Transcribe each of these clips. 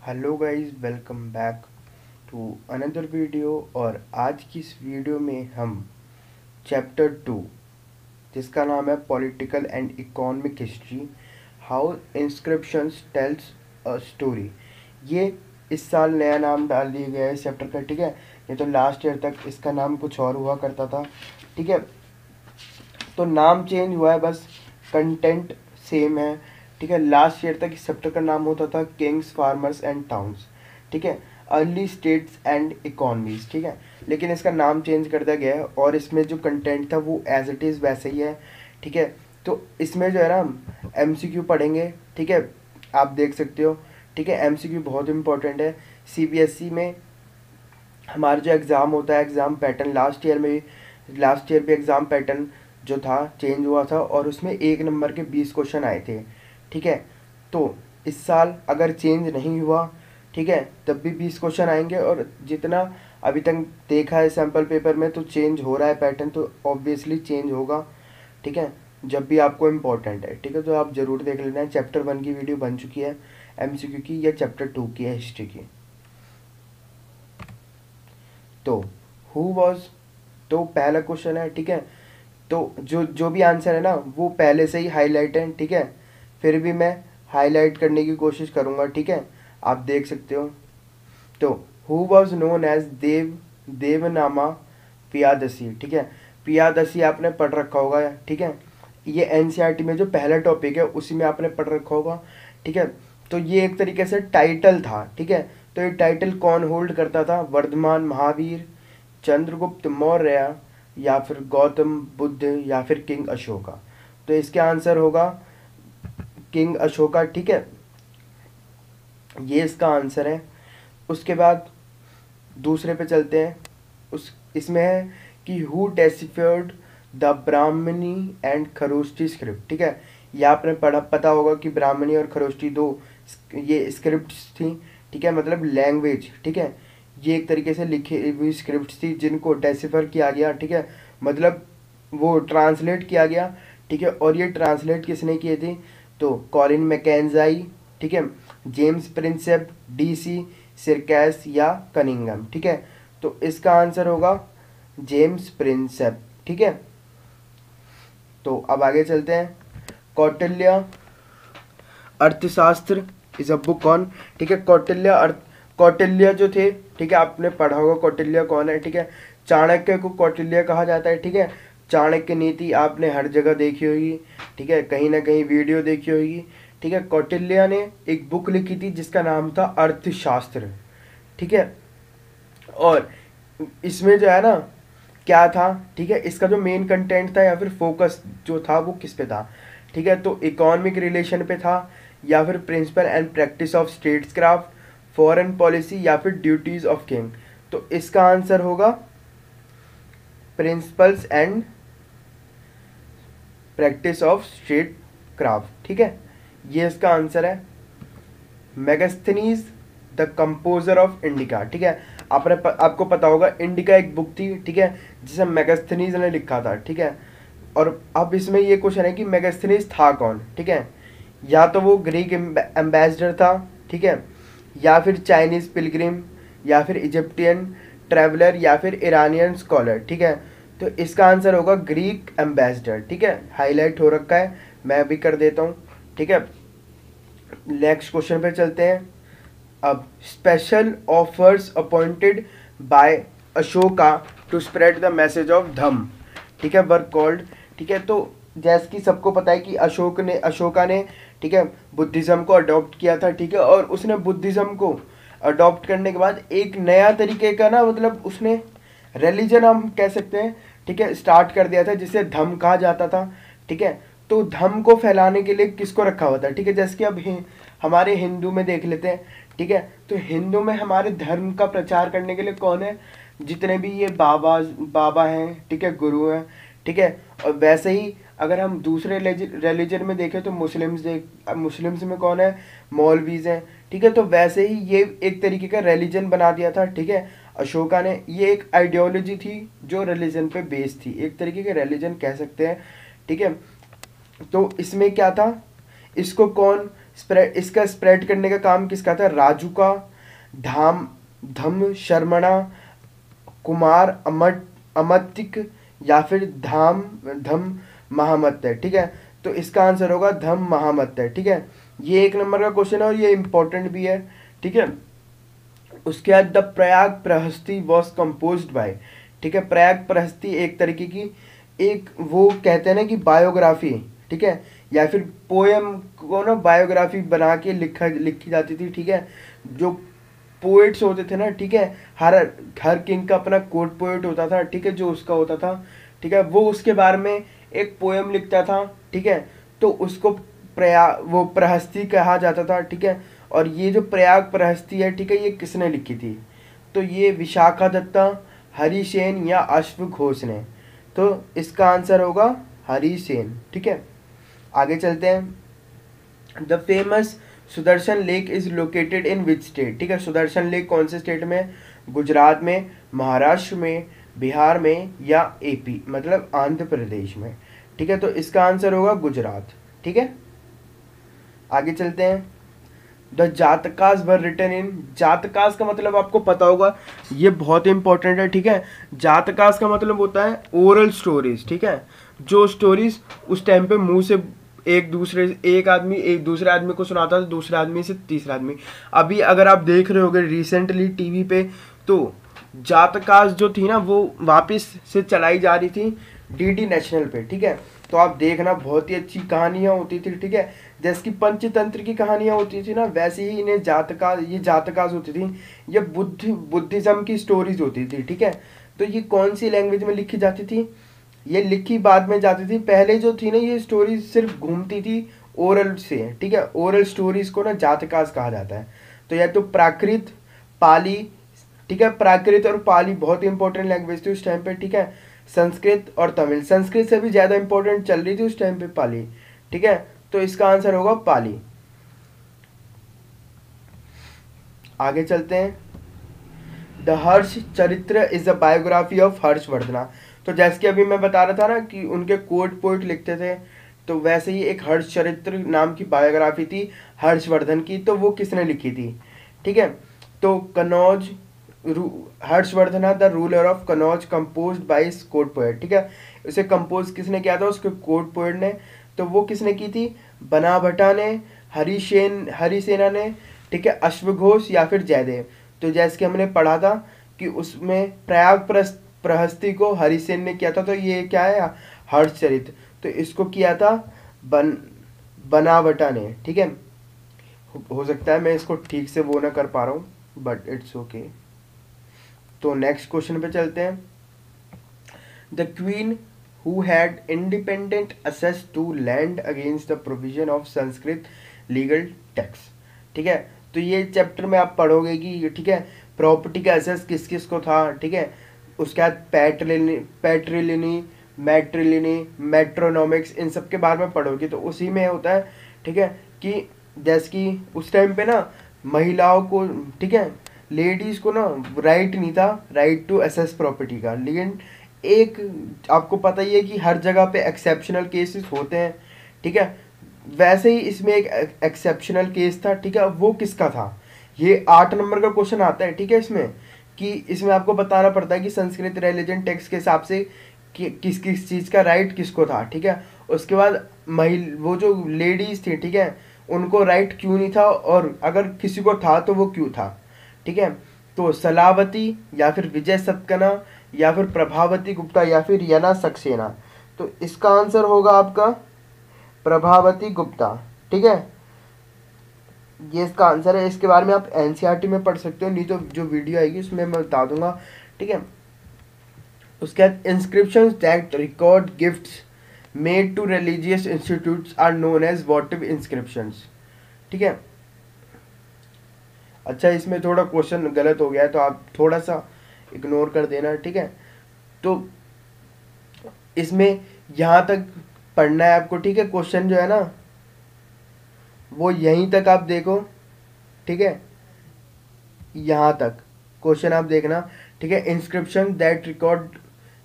Hello guys, welcome back to another video. और आज की इस वीडियो में हम चैप्टर 2 जिसका नाम है political and economic history, how inscriptions tales a story, ये इस साल नया नाम डाल दिया गया है इस चैप्टर का। ठीक है, ये तो लास्ट ईयर तक इसका नाम कुछ और हुआ करता था। ठीक है, तो नाम चेंज हुआ है, बस कंटेंट सेम है। ठीक है, लास्ट ईयर तक इस चैप्टर का नाम होता था किंग्स, फार्मर्स एंड टाउन्स। ठीक है, अर्ली स्टेट्स एंड इकोनॉमीज। ठीक है, लेकिन इसका नाम चेंज कर दिया गया है और इसमें जो कंटेंट था वो एज इट इज़ वैसे ही है। ठीक है, तो इसमें जो है ना हम एमसीक्यू पढ़ेंगे। ठीक है, आप देख सकते हो। ठीक है, एमसीक्यू बहुत इंपॉर्टेंट है। सीबीएसई में हमारा जो एग्ज़ाम होता है, एग्ज़ाम पैटर्न लास्ट ईयर भी एग्ज़ाम पैटर्न जो था चेंज हुआ था और उसमें 1 नंबर के 20 क्वेश्चन आए थे। ठीक है, तो इस साल अगर चेंज नहीं हुआ, ठीक है, तब भी 20 क्वेश्चन आएंगे। और जितना अभी तक देखा है सैम्पल पेपर में, तो चेंज हो रहा है पैटर्न, तो ऑब्वियसली चेंज होगा। ठीक है, जब भी आपको इम्पोर्टेंट है। ठीक है, तो आप ज़रूर देख लेना है। चैप्टर 1 की वीडियो बन चुकी है एमसीक्यू की, या चैप्टर 2 की है हिस्ट्री की। तो हु वॉज, तो पहला क्वेश्चन है। ठीक है, तो जो जो भी आंसर है ना वो पहले से ही हाईलाइट है। ठीक है, फिर भी मैं हाईलाइट करने की कोशिश करूँगा। ठीक है, आप देख सकते हो। तो who was known as Devanama Piyadasi. ठीक है, पियादसी आपने पढ़ रखा होगा। ठीक है, ये एनसीईआरटी में जो पहला टॉपिक है उसी में आपने पढ़ रखा होगा। ठीक है, तो ये एक तरीके से टाइटल था। ठीक है, तो ये टाइटल कौन होल्ड करता था? वर्धमान महावीर, चंद्रगुप्त मौर्य, या फिर गौतम बुद्ध, या फिर किंग अशोका। तो इसका आंसर होगा किंग अशोका। ठीक है, ये इसका आंसर है। उसके बाद दूसरे पे चलते हैं। उस इसमें है कि who deciphered the Brahmani and Kharosthi script. ठीक है, ये आपने पता होगा कि ब्राह्मणी और खरोष्टी दो ये स्क्रिप्ट्स थी। ठीक है, मतलब लैंग्वेज। ठीक है, ये एक तरीके से लिखी हुई स्क्रिप्ट्स थी जिनको डेसिफर किया गया। ठीक है, मतलब वो ट्रांसलेट किया गया। ठीक है, और ये ट्रांसलेट किसने किए थे? तो कॉलिन मैकेंजाई, ठीक है, जेम्स प्रिंसेप, डीसी सिरकैस, या कनिंगम। ठीक है, तो इसका आंसर होगा जेम्स प्रिंसेप। ठीक है, तो अब आगे चलते हैं। कौटिल्य अर्थशास्त्र इज अ बुक ऑन। ठीक है, कौटिल्य जो थे, ठीक है, आपने पढ़ा होगा कौटिल्य कौन है। ठीक है, चाणक्य को कौटिल्य कहा जाता है। ठीक है, चाणक्य नीति आपने हर जगह देखी होगी। ठीक है, कहीं ना कहीं वीडियो देखी होगी। ठीक है, कौटिल्य ने एक बुक लिखी थी जिसका नाम था अर्थशास्त्र। ठीक है, और इसमें जो है ना क्या था? ठीक है, इसका जो मेन कंटेंट था या फिर फोकस जो था वो किस पे था? ठीक है, तो इकोनॉमिक रिलेशन पे था, या फिर principle and practice of statecraft, foreign policy, या फिर ड्यूटीज ऑफ किंग। तो इसका आंसर होगा principles and practice of state craft. ठीक है, ये इसका आंसर है। Megasthenes the composer of Indica. ठीक है, आपको पता होगा इंडिका एक बुक थी। ठीक है, जिसे मेगास्थनीज ने लिखा था। ठीक है, और अब इसमें ये क्वेश्चन है कि मेगास्थनीज था कौन? ठीक है, या तो वो ग्रीक एम्बेसडर था। ठीक है, या फिर चाइनीज पिलग्रिम, या फिर इजिप्टियन ट्रैवलर, या फिर ईरानियन स्कॉलर। ठीक है, तो इसका आंसर होगा ग्रीक एम्बेसडर। ठीक है, हाईलाइट हो रखा है, मैं भी कर देता हूँ। ठीक है, नेक्स्ट क्वेश्चन पे चलते हैं। अब special officers appointed by Ashoka to spread the message of Dhamma. ठीक है, वर्क कॉल्ड। ठीक है, तो जैसे कि सबको पता है कि अशोका ने ठीक है बुद्धिज़्म को अडॉप्ट किया था। ठीक है, और उसने बुद्धिज़्म को अडॉप्ट करने के बाद एक नया तरीके का ना, मतलब उसने रिलीजन हम कह सकते हैं, ठीक है, स्टार्ट कर दिया था जिसे धम्म कहा जाता था। ठीक है, तो धम्म को फैलाने के लिए किसको रखा हुआ था? ठीक है, जैसे कि अब हमारे हिंदू में देख लेते हैं। ठीक है, तो हिंदू में हमारे धर्म का प्रचार करने के लिए कौन है? जितने भी ये बाबा हैं, ठीक है, गुरु हैं। ठीक है, और वैसे ही अगर हम दूसरे रिलीजन में देखें तो मुस्लिम्स में कौन है? मौलवीज हैं। ठीक है, तो वैसे ही ये एक तरीके का रिलीजन बना दिया था। ठीक है, अशोका ने, ये एक आइडियोलॉजी थी जो रिलीजन पे बेस्ड थी, एक तरीके के रिलीजन कह सकते हैं। ठीक है, तो इसमें क्या था? इसको कौन इसका स्प्रेड करने का काम किसका था? राजू का, धाम धम शर्मणा, कुमार अमतिक, या फिर धाम धम महामत है। ठीक है, तो इसका आंसर होगा धम महामत है। ठीक है, ये 1 नंबर का क्वेश्चन है और ये इंपॉर्टेंट भी है। ठीक है, उसके बाद the Prayag Prashasti was composed by. ठीक है, प्रयाग प्रहस्ती एक तरीके की एक वो कहते हैं ना कि बायोग्राफी, ठीक है, या फिर पोएम को ना बायोग्राफी बना के लिखी जाती थी। ठीक है, जो पोएट्स होते थे ना, ठीक है, हर हर किंग का अपना कोर्ट पोएट होता था। ठीक है, जो उसका होता था, ठीक है, वो उसके बारे में एक पोएम लिखता था। ठीक है, तो उसको वो प्रहस्ती कहा जाता था। ठीक है, और ये जो प्रयाग प्रहस्ती है, ठीक है, ये किसने लिखी थी? तो ये विशाखा दत्ता, हरिसेन या अश्वघोष ने। तो इसका आंसर होगा हरिसेन। ठीक है, आगे चलते हैं। The famous Sudarshan lake is located in which state? ठीक है, सुदर्शन लेक कौन से स्टेट में? गुजरात में, महाराष्ट्र में, बिहार में या एपी मतलब आंध्र प्रदेश में। ठीक है, तो इसका आंसर होगा गुजरात। ठीक है, आगे चलते हैं। The जातकास were written in. जातकास का मतलब आपको पता होगा, ये बहुत इंपॉर्टेंट है। ठीक है, जातकास का मतलब होता है ओरल स्टोरीज। ठीक है, जो स्टोरीज उस टाइम पे मुंह से एक आदमी एक दूसरे आदमी को सुनाता था, दूसरे आदमी से तीसरा आदमी। अभी अगर आप देख रहे होगे रिसेंटली टीवी पे, तो जातकास जो थी ना वो वापस से चलाई जा रही थी डीडी नेशनल पे। ठीक है, तो आप देखना, बहुत ही अच्छी कहानियाँ होती थी। ठीक है, जैसे कि पंचतंत्र की कहानियाँ होती थी ना, वैसे ही इन्हें जातकास होती थी। ये बुद्धिज्म की स्टोरीज होती थी। ठीक है, तो ये कौन सी लैंग्वेज में लिखी जाती थी? ये लिखी बाद में जाती थी। पहले जो थी ना ये स्टोरीज सिर्फ घूमती थी ओरल से। ठीक है, ओरल स्टोरीज को ना जातकास कहा जाता है। तो या तो प्राकृत, पाली, ठीक है, प्राकृत और पाली बहुत इंपॉर्टेंट लैंग्वेज थी उस टाइम पे। ठीक है, संस्कृत और तमिल, संस्कृत से भी ज़्यादा इंपॉर्टेंट चल रही थी उस टाइम पे पाली। ठीक है, तो इसका आंसर होगा पाली। आगे चलते हैं। द हर्ष चरित्र is a biography of Harshavardhana. तो जैसे कि अभी मैं बता रहा था ना कि उनके कोर्ट पोएट लिखते थे, तो वैसे ही एक हर्ष चरित्र नाम की बायोग्राफी थी हर्षवर्धन की। तो वो किसने लिखी थी? ठीक है, तो Kannauj Harshavardhana the ruler of Kannauj compose by court poet. ठीक है, उसे कंपोज किसने किया था? उसके कोर्ट पोएट ने। तो वो किसने की थी? बना भट्टा ने, हरिसेना ने, ठीक है, अश्वघोष या फिर जयदेव। तो जैसे कि हमने पढ़ा था कि उसमें प्रयाग प्रहस्ती को हरिसेन ने किया था। तो ये क्या है? हर्षचरित। तो इसको किया था बनावटा ने। ठीक है, हो सकता है मैं इसको ठीक से वो ना कर पा रहा हूँ, बट इट्स ओके। तो नेक्स्ट क्वेश्चन पे चलते हैं। The queen who had independent access to land against the provision of Sanskrit legal tax. ठीक है, तो ये चैप्टर में आप पढ़ोगे कि ठीक है प्रॉपर्टी का एसेस किस किस को था। ठीक है, उसके बाद पैट्रिलिनी, मैट्रिलिनी, मेट्रोनॉमिक्स, इन सब के बारे में पढ़ोगे। तो उसी में होता है, ठीक है, कि जैसे कि उस टाइम पे ना महिलाओं को, ठीक है, लेडीज़ को ना राइट नहीं था, राइट टू एसेस प्रॉपर्टी का। लेकिन एक आपको पता ही है कि हर जगह पे एक्सेप्शनल केसेस होते हैं। ठीक है, वैसे ही इसमें एक एक्सेप्शनल केस था। ठीक है, वो किसका था? ये 8 नंबर का क्वेश्चन आता है। ठीक है, इसमें कि इसमें आपको बताना पड़ता है कि संस्कृत रिलीजन टेक्स्ट के हिसाब से कि किस किस चीज़ का राइट किसको था। ठीक है, उसके बाद वो जो लेडीज़ थी, ठीक है, उनको राइट क्यों नहीं था, और अगर किसी को था तो वो क्यों था। ठीक है, तो सलावती या फिर विजय सत्कना या फिर प्रभावती गुप्ता या फिर यना सक्सेना। तो इसका आंसर होगा आपका प्रभावती गुप्ता। ठीक है, ये इसका आंसर है। इसके बारे में आप एनसीईआरटी में पढ़ सकते हो, नहीं तो जो वीडियो आएगी उसमें मैं बता दूंगा। ठीक है, उसके बाद inscriptions that record gifts made to religious institutes are known as votive inscriptions. ठीक है, अच्छा इसमें थोड़ा क्वेश्चन गलत हो गया है तो आप थोड़ा सा इग्नोर कर देना। ठीक है, तो इसमें यहाँ तक पढ़ना है आपको। ठीक है, क्वेश्चन जो है ना वो यहीं तक आप देखो। ठीक है, यहाँ तक क्वेश्चन आप देखना। ठीक है, inscription that record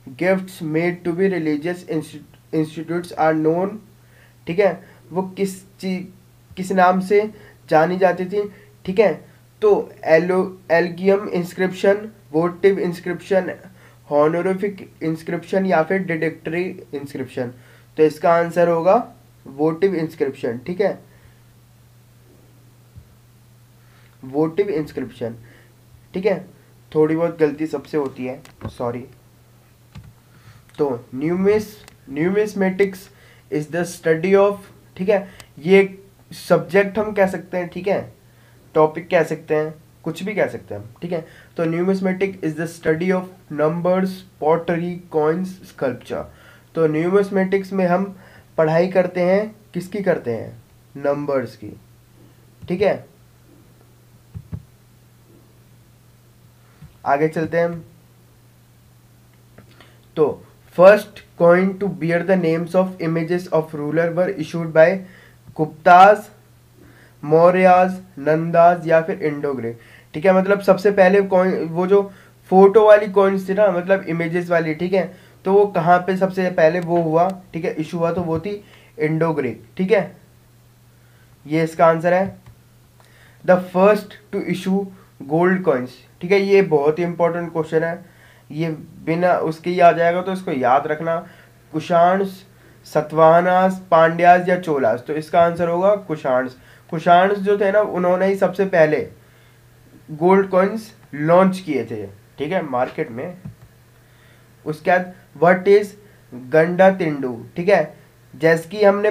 gifts made to be religious institutes are known. ठीक है, वो किस नाम से जानी जाती थी, ठीक है। तो एल्गियम इंस्क्रिप्शन, वोटिव इंस्क्रिप्शन, हॉनोरिफिक इंस्क्रिप्शन या फिर डिडक्टरी इंस्क्रिप्शन। तो इसका आंसर होगा वोटिव इंस्क्रिप्शन, ठीक है, वोटिव इंस्क्रिप्शन, ठीक है। थोड़ी बहुत गलती सबसे होती है, सॉरी। तो numismatics is the study of, ठीक है, ये सब्जेक्ट हम कह सकते हैं, ठीक है, टॉपिक कह सकते हैं, कुछ भी कह सकते हैं हम, ठीक है। तो numismatic is the study of numbers, pottery, coins, sculpture. तो न्यूमिस्मेटिक्स में हम पढ़ाई करते हैं, किसकी करते हैं, नंबर्स की, ठीक है। आगे चलते हैं हम। तो first coin to bear the names of images of ruler were issued by Guptas, Mauryas, Nandas या फिर इंडोग्रे, ठीक है। मतलब सबसे पहले कॉइन, वो जो फोटो वाली कॉइन्स थी ना, मतलब इमेजेस वाली, ठीक है, तो वो कहाँ पे सबसे पहले वो हुआ, ठीक है, इशू हुआ, तो वो थी इंडोग्रे, ठीक है। ये इसका आंसर है। The first to issue gold coins, ठीक है, ये बहुत ही इंपॉर्टेंट क्वेश्चन है, ये बिना उसके ही आ जाएगा, तो इसको याद रखना। कुषाण्स, सतवाहनास, पांड्यास या चोलास। तो इसका आंसर होगा कुषाण्स। कुषाण्स जो थे ना, उन्होंने ही सबसे पहले गोल्ड कॉइन्स लॉन्च किए थे, ठीक है, मार्केट में। उसके बाद व्हाट इज गंडा तिंडू, ठीक है। जैसे कि हमने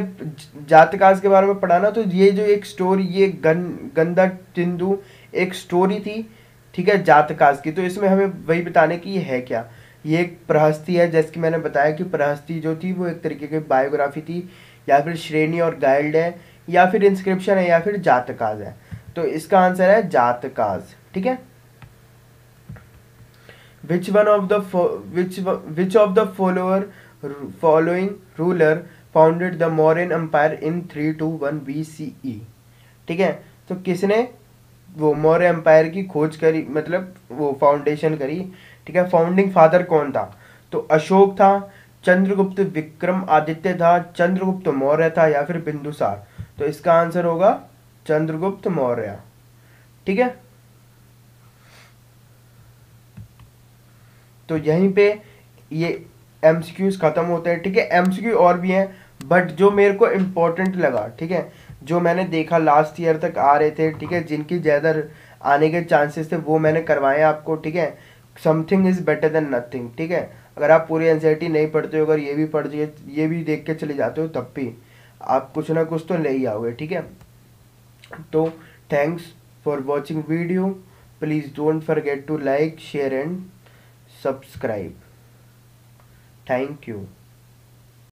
जातकास के बारे में पढ़ा ना, तो ये जो एक स्टोरी, ये गंदा तिंदु एक स्टोरी थी, ठीक है, जातकास की। तो इसमें हमें वही बताने की ये है क्या, ये एक प्रहस्ती है, जैसे कि मैंने बताया कि प्रहस्ती जो थी वो एक तरीके की बायोग्राफी थी, या फिर श्रेणी और गाइड है, या फिर इंस्क्रिप्शन है, या फिर जातकास है। तो इसका आंसर है जातकास, ठीक है। which one of the which of the following ruler founded the Mauryan Empire in 321 BCE, ठीक है। तो किसने वो मौर्य एम्पायर की खोज करी, मतलब वो फाउंडेशन करी, ठीक है, फाउंडिंग फादर कौन था। तो अशोक था, चंद्रगुप्त विक्रम आदित्य था, चंद्रगुप्त मौर्य था, या फिर बिंदुसार। तो इसका आंसर होगा चंद्रगुप्त मौर्य, ठीक है। तो यहीं पे ये एमसीक्यूज खत्म होते हैं, ठीक है। एमसीक्यू और भी हैं, बट जो मेरे को इम्पोर्टेंट लगा, ठीक है, जो मैंने देखा लास्ट ईयर तक आ रहे थे, ठीक है, जिनकी ज़्यादा आने के चांसेस थे, वो मैंने करवाए आपको, ठीक है। Something is better than nothing, ठीक है। अगर आप पूरी एनसीईआरटी नहीं पढ़ते हो, अगर ये भी पढ़ ये भी देख के चले जाते हो, तब भी आप कुछ ना कुछ तो ले ही आओगे, ठीक है। तो thanks for watching video, please don't forget to like, share and subscribe. Thank you.